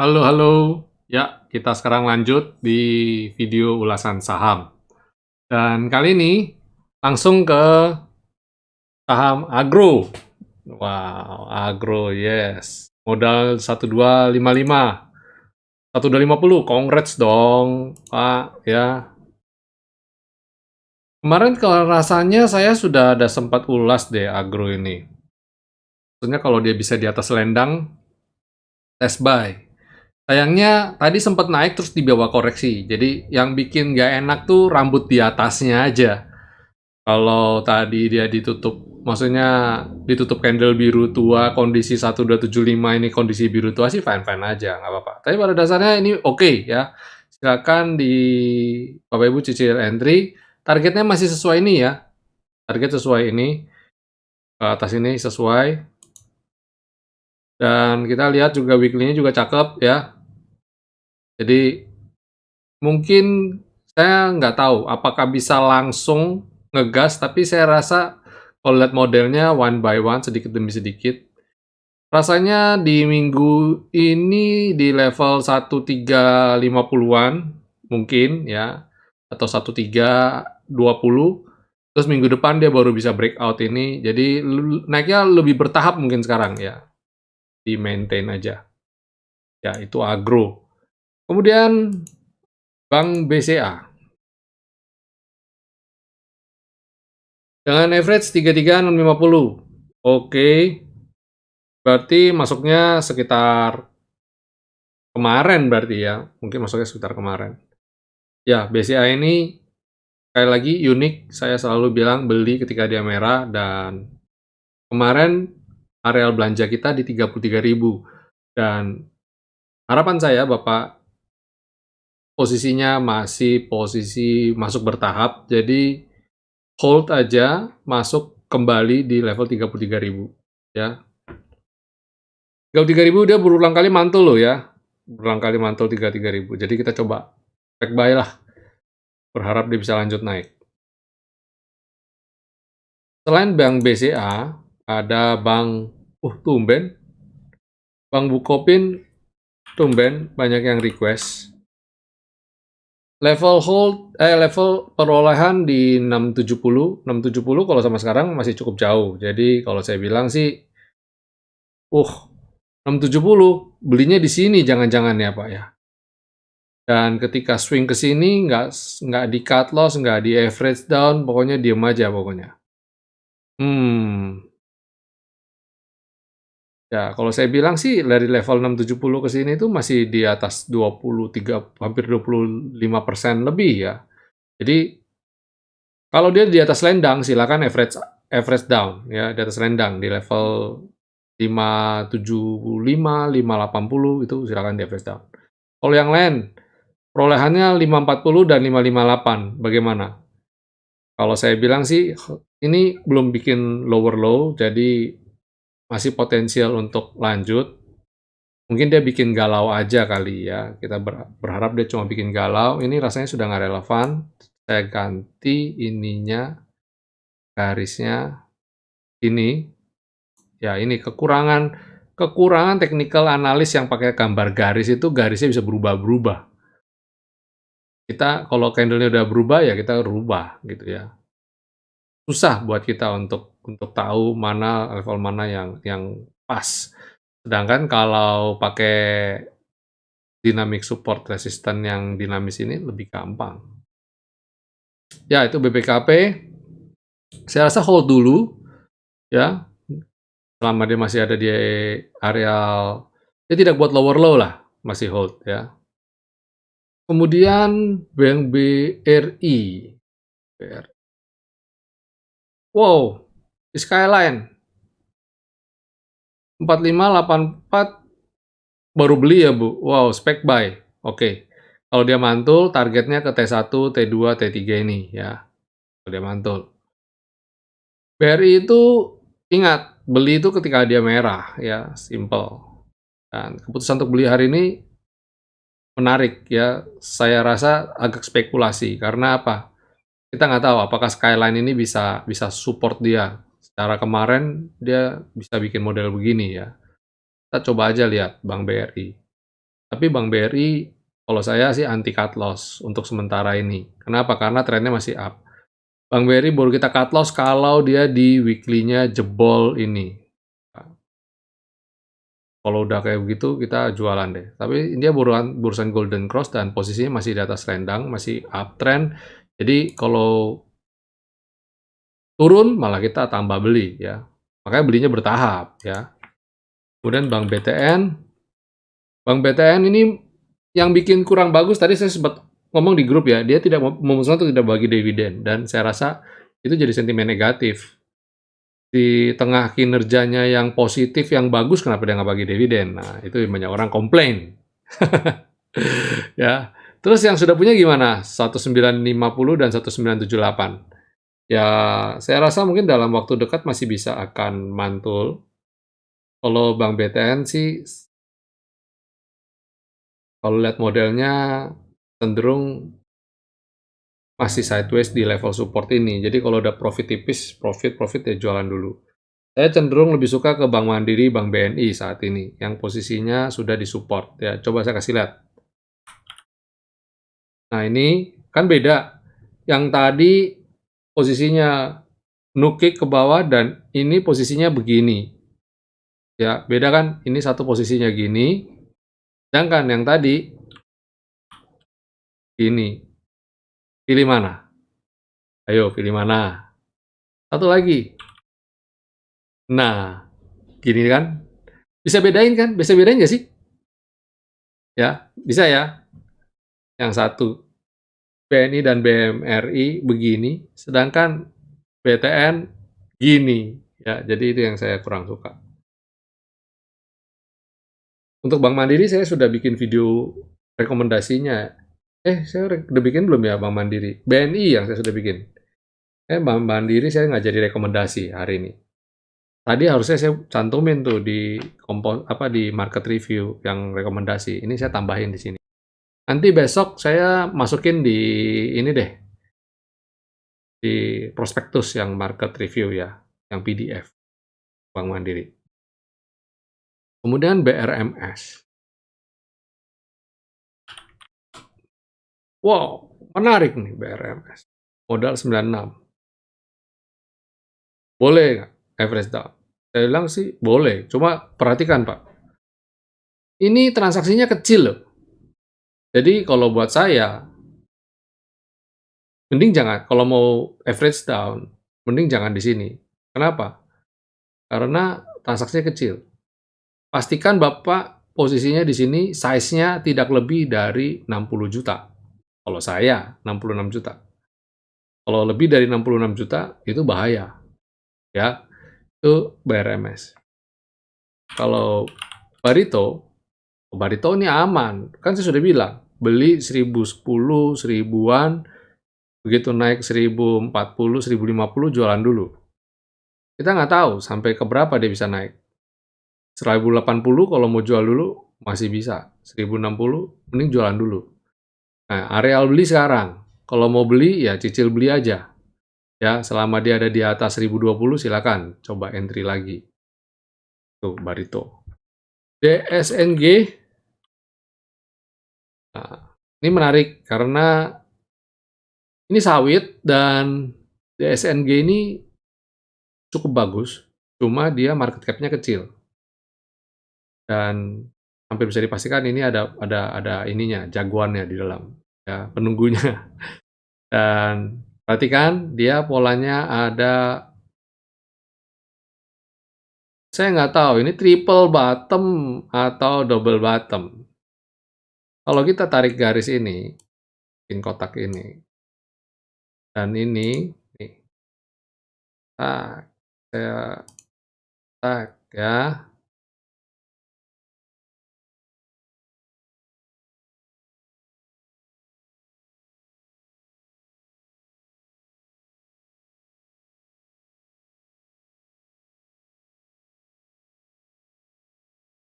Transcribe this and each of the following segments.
Halo, halo. Ya, kita sekarang lanjut di video ulasan saham. Dan kali ini langsung ke saham agro. Wow, agro, yes. Modal 1255. 1250, congrats dong, Pak, ya. Kemarin kalau rasanya saya sudah ada sempat ulas deh agro ini. Maksudnya kalau dia bisa di atas lendang, test buy. Sayangnya tadi sempat naik terus di bawah koreksi. Jadi yang bikin nggak enak tuh rambut di atasnya aja. Kalau tadi dia ditutup, maksudnya ditutup candle biru tua, kondisi 1275 ini kondisi biru tua sih fine-fine aja, nggak apa-apa. Tapi pada dasarnya ini oke ya. Silakan di Bapak Ibu cicil entry. Targetnya masih sesuai ini ya. Target sesuai ini. Ke atas ini sesuai. Dan kita lihat juga weekly-nya juga cakep ya. Jadi mungkin saya nggak tahu apakah bisa langsung ngegas, tapi saya rasa kalau lihat modelnya one by one, sedikit demi sedikit, rasanya di minggu ini di level 1350-an mungkin ya, atau 1320, terus minggu depan dia baru bisa breakout ini, jadi naiknya lebih bertahap mungkin sekarang ya, di maintain aja. Ya, itu agro. Kemudian Bank BCA. Dengan average 33,650. Oke, berarti masuknya sekitar kemarin berarti ya, mungkin masuknya sekitar kemarin. Ya, BCA ini sekali lagi unik, saya selalu bilang beli ketika dia merah, dan kemarin areal belanja kita di 33.000, dan harapan saya Bapak posisinya masih posisi masuk bertahap, jadi hold aja, masuk kembali di level 33.000 ya. 33.000 dia berulang kali mantul loh ya. Berulang kali mantul 33.000. Jadi kita coba back buy lah. Berharap dia bisa lanjut naik. Selain Bank BCA, ada Bank, tumben, Bank Bukopin, tumben, banyak yang request. Level perolehan di 670. 670 kalau sama sekarang masih cukup jauh. Jadi kalau saya bilang sih, 670, belinya di sini jangan-jangan ya Pak ya. Dan ketika swing ke sini, nggak di cut loss, nggak di average down, pokoknya diem aja pokoknya. Hmm, ya kalau saya bilang sih dari level 670 ke sini itu masih di atas 23, hampir 25% lebih ya. Jadi kalau dia di atas lendang, silakan average average down ya, di atas lendang di level 575, 580 itu silakan di average down. Kalau yang lain, perolehannya 540 dan 558, bagaimana? Kalau saya bilang sih, ini belum bikin lower low, jadi masih potensial untuk lanjut. Mungkin dia bikin galau aja kali ya. Kita berharap dia cuma bikin galau. Ini rasanya sudah nggak relevan. Saya ganti ininya, garisnya ini. Ya ini kekurangan technical analis yang pakai gambar garis itu garisnya bisa berubah-berubah. Kita kalau candle-nya udah berubah ya kita rubah gitu ya. Susah buat kita untuk tahu mana level mana yang pas. Sedangkan kalau pakai dynamic support resistance yang dinamis ini lebih gampang. Ya, itu BBKP, saya rasa hold dulu ya, selama dia masih ada di areal, dia tidak buat lower low lah, masih hold ya. Kemudian Bank BRI. Wow, di Skyline 4584 baru beli ya Bu? Wow, spec buy. Oke. Kalau dia mantul, targetnya ke T1, T2, T3 ini ya. Kalau dia mantul. BRI itu ingat, beli itu ketika dia merah ya, simple. Dan keputusan untuk beli hari ini menarik ya. Saya rasa agak spekulasi karena apa? Kita nggak tahu apakah Skyline ini bisa bisa support dia. Secara kemarin dia bisa bikin model begini ya. Kita coba aja lihat Bank BRI. Tapi Bank BRI kalau saya sih anti cut loss untuk sementara ini. Kenapa? Karena trennya masih up. Bank BRI baru kita cut loss kalau dia di weekly-nya jebol ini. Kalau udah kayak begitu kita jualan deh. Tapi dia barusan golden cross dan posisinya masih di atas rendang, masih uptrend. Jadi kalau turun malah kita tambah beli ya. Makanya belinya bertahap ya. Kemudian Bank BTN ini yang bikin kurang bagus tadi saya sempat ngomong di grup ya, dia tidak memutuskan untuk tidak bagi dividen dan saya rasa itu jadi sentimen negatif. Di tengah kinerjanya yang positif, yang bagus, kenapa dia nggak bagi dividen? Nah, itu banyak orang komplain. Ya. Terus yang sudah punya gimana? 1950 dan 1978. Ya, saya rasa mungkin dalam waktu dekat masih bisa akan mantul. Kalau Bank BTN sih, kalau lihat modelnya cenderung masih sideways di level support ini. Jadi kalau udah profit tipis, profit ya jualan dulu. Saya cenderung lebih suka ke Bank Mandiri, Bank BNI saat ini, yang posisinya sudah di-support. Ya, coba saya kasih lihat. Nah, ini kan beda. Yang tadi posisinya nukik ke bawah dan ini posisinya begini. Ya, beda kan? Ini satu posisinya gini, sedangkan yang tadi gini. Pilih mana? Ayo, pilih mana? Satu lagi. Nah, gini kan? Bisa bedain kan? Bisa bedain nggak sih? Ya, bisa ya. Yang satu BNI dan BMRI begini, sedangkan BTN gini. Ya, jadi itu yang saya kurang suka. Untuk Bank Mandiri saya sudah bikin video rekomendasinya. Saya udah bikin belum ya Bank Mandiri? BNI yang saya sudah bikin. Bank Mandiri saya nggak jadi rekomendasi hari ini. Tadi harusnya saya cantumin tuh di di market review yang rekomendasi. Ini saya tambahin di sini. Nanti besok saya masukin di ini deh, di prospektus yang market review ya, yang PDF Bank Mandiri. Kemudian BRMS. Wow, menarik nih BRMS. Modal 96. Boleh nggak average down? Saya bilang sih boleh, cuma perhatikan Pak. Ini transaksinya kecil loh. Jadi kalau buat saya, mending jangan. Kalau mau average down, mending jangan di sini. Kenapa? Karena transaksinya kecil. Pastikan Bapak posisinya di sini size-nya tidak lebih dari 60 juta. Kalau saya 66 juta. Kalau lebih dari 66 juta itu bahaya. Ya, itu BRMS. Kalau Barito ini aman. Kan saya sudah bilang, beli 1010, 1000-an, begitu naik 1040, 1050 jualan dulu. Kita nggak tahu sampai ke berapa dia bisa naik. 1080 kalau mau jual dulu masih bisa. 1060 mending jualan dulu. Nah, areal beli sekarang. Kalau mau beli ya cicil beli aja. Ya, selama dia ada di atas 1020 silakan coba entry lagi. Tuh, Barito. DSNG. Nah, ini menarik karena ini sawit dan DSNG ini cukup bagus. Cuma dia market cap-nya kecil. Dan hampir bisa dipastikan ini ada ininya, jagoannya di dalam, ya, penunggunya. Dan perhatikan dia polanya ada, saya nggak tahu ini triple bottom atau double bottom. Kalau kita tarik garis ini, bikin kotak ini, dan ini, nih, tak, saya tak ya,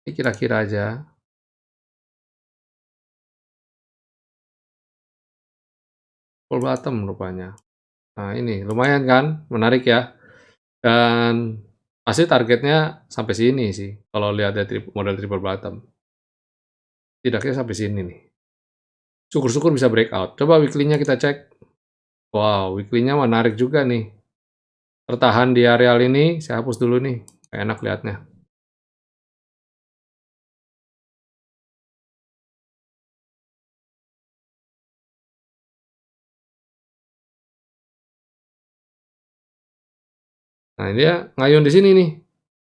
ini kira-kira aja, full bottom rupanya. Nah ini lumayan kan, menarik ya. Dan pasti targetnya sampai sini sih, kalau lihat dari model triple bottom. Setidaknya sampai sini nih. Syukur-syukur bisa breakout. Coba weekly-nya kita cek. Wow, weekly-nya menarik juga nih. Tertahan di areal ini, saya hapus dulu nih. Nggak enak lihatnya. Nah, dia ngayun di sini nih,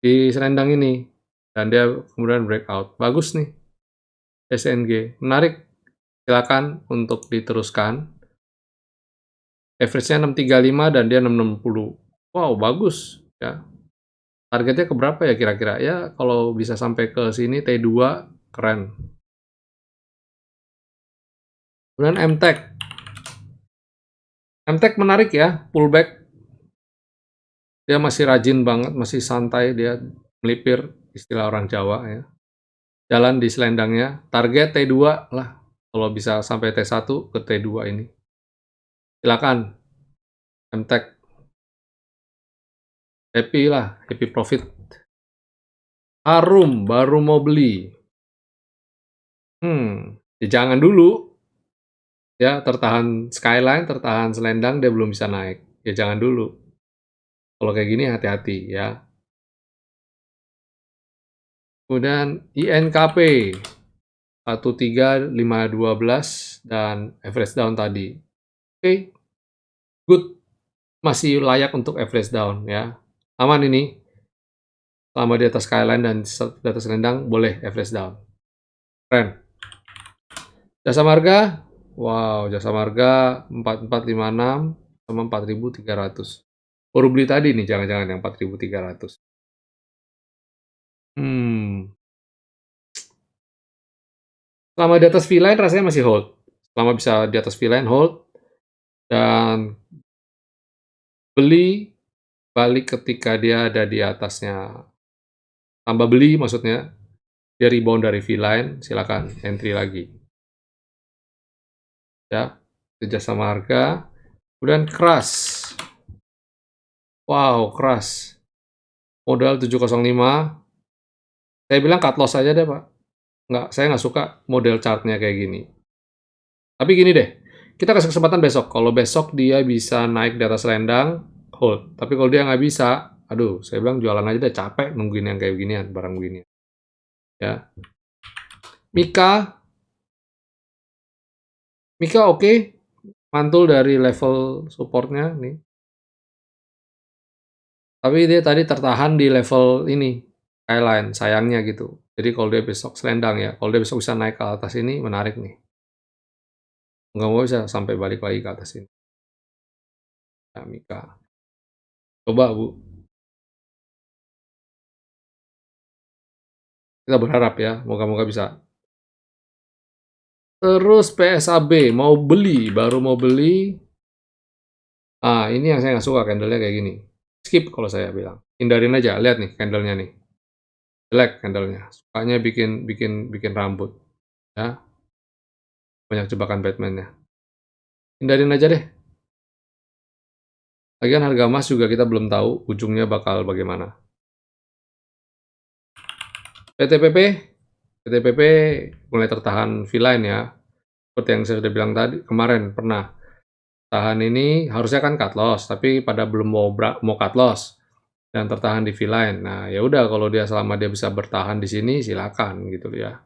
di selendang ini. Dan dia kemudian breakout. Bagus nih, SNG. Menarik, silakan untuk diteruskan. Average-nya 635 dan dia 660. Wow, bagus ya. Targetnya ke berapa ya kira-kira? Ya, kalau bisa sampai ke sini T2 keren. Kemudian MTech. MTech menarik ya, pullback. Dia masih rajin banget, masih santai, dia melipir, istilah orang Jawa ya. Jalan di selendangnya, target T2 lah. Kalau bisa sampai T1 ke T2 ini. Silakan, MTech. Happy lah, happy profit. Harum, baru mau beli. Ya jangan dulu. Ya, tertahan Skyline, tertahan selendang, dia belum bisa naik. Ya jangan dulu. Kalau kayak gini hati-hati ya. Kemudian INKP 13512 dan average down tadi. Oke, good. Masih layak untuk average down ya. Aman ini. Selama di atas Skyline dan di atas selendang boleh average down. Keren. Jasa Marga, wow, Jasa Marga 4456 sama 4300. Baru beli tadi nih, jangan-jangan yang 4300. Selama di atas V-line rasanya masih hold. Selama bisa di atas V-line hold, dan beli balik ketika dia ada di atasnya. Tambah beli maksudnya, dia rebound dari V-line, silakan entry lagi. Ya, itu Jasa Marga. Kemudian Crush. Wow, Crush. Modal 705. Saya bilang cut loss aja deh, Pak. Saya nggak suka model chartnya kayak gini. Tapi gini deh, kita kasih kesempatan besok. Kalau besok dia bisa naik di atas selendang, hold. Tapi kalau dia nggak bisa, aduh, saya bilang jualan aja deh, capek nungguin yang kayak beginian, barang begini. Ya. Mika oke, mantul dari level supportnya nih. Tapi dia tadi tertahan di level ini, Skyline, sayangnya gitu. Jadi kalau dia besok selendang ya, kalau dia besok bisa naik ke atas ini, menarik nih. Nggak mau bisa sampai balik lagi ke atas ini. Ya, Mika. Coba, Bu. Kita berharap ya, moga-moga bisa. Terus PSAB, mau beli, baru mau beli. Ini yang saya nggak suka, candle-nya kayak gini. Skip kalau saya bilang. Hindarin aja, lihat nih candle-nya nih. Jelek candle-nya. Sukanya bikin rambut. Ya, banyak jebakan Batman-nya. Hindarin aja deh. Lagian harga emas juga kita belum tahu ujungnya bakal bagaimana. PTPP, PTPP mulai tertahan V-line ya. Seperti yang saya sudah bilang tadi, kemarin pernah. Tahan ini harusnya kan cut loss, tapi pada belum mau cut loss dan tertahan di V-line. Nah, ya udah kalau dia selama dia bisa bertahan di sini silakan gitu ya.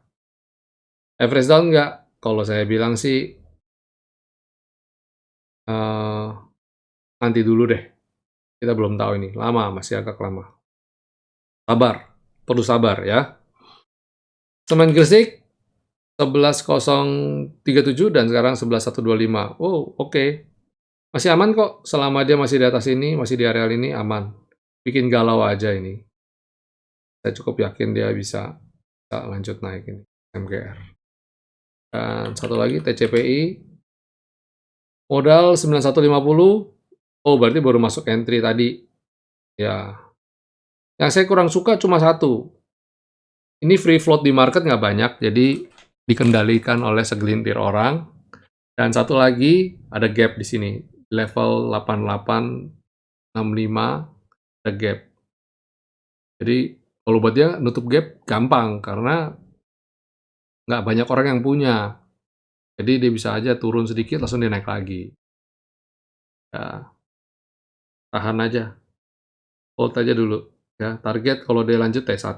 Average down nggak? Kalau saya bilang sih nanti dulu deh. Kita belum tahu ini, lama, masih agak lama. Sabar, perlu sabar ya. Semen Gresik 11.037 dan sekarang 11.125. Oh, oke. Masih aman kok, selama dia masih di atas ini, masih di areal ini, aman. Bikin galau aja ini. Saya cukup yakin dia bisa lanjut naik ini, MGR. Dan satu lagi, TCPI. Modal 9150. Oh, berarti baru masuk entry tadi. Ya. Yang saya kurang suka cuma satu. Ini free float di market nggak banyak, jadi dikendalikan oleh segelintir orang. Dan satu lagi, ada gap di sini. Level 8865, ada gap. Jadi, kalau buat dia nutup gap gampang, karena nggak banyak orang yang punya. Jadi dia bisa aja turun sedikit langsung dia naik lagi. Ya, tahan aja, hold aja dulu ya. Target kalau dia lanjut T1.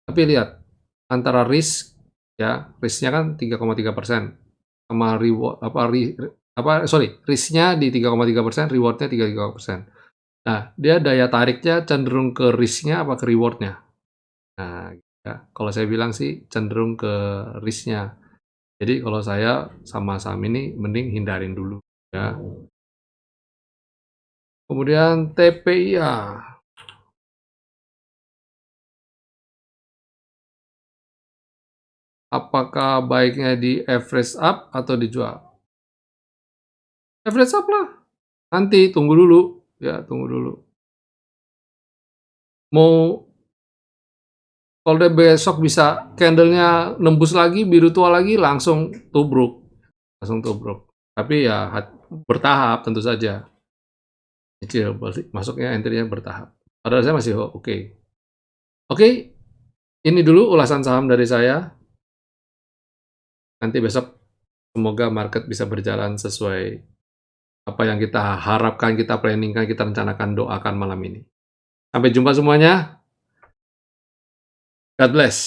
Tapi lihat antara risk-nya kan 3,3% sama reward risk-nya di 3,3%, reward-nya 3,3%. Nah, dia daya tariknya cenderung ke risk-nya apa ke reward-nya? Nah, ya, kalau saya bilang sih cenderung ke risk-nya. Jadi kalau saya sama saham ini mending hindarin dulu ya. Kemudian TPIA. Apakah baiknya di average up atau dijual? Average up lah. Nanti tunggu dulu, ya tunggu dulu. Mau kalau dia besok bisa candle-nya nembus lagi, biru tua lagi, langsung tubruk. Langsung tubruk. Tapi ya bertahap tentu saja. Kecil, masuknya entry-nya bertahap. Padahal saya masih oke. Oke, ini dulu ulasan saham dari saya. Nanti besok semoga market bisa berjalan sesuai apa yang kita harapkan, kita planningkan, kita rencanakan, doakan malam ini. Sampai jumpa semuanya. God bless.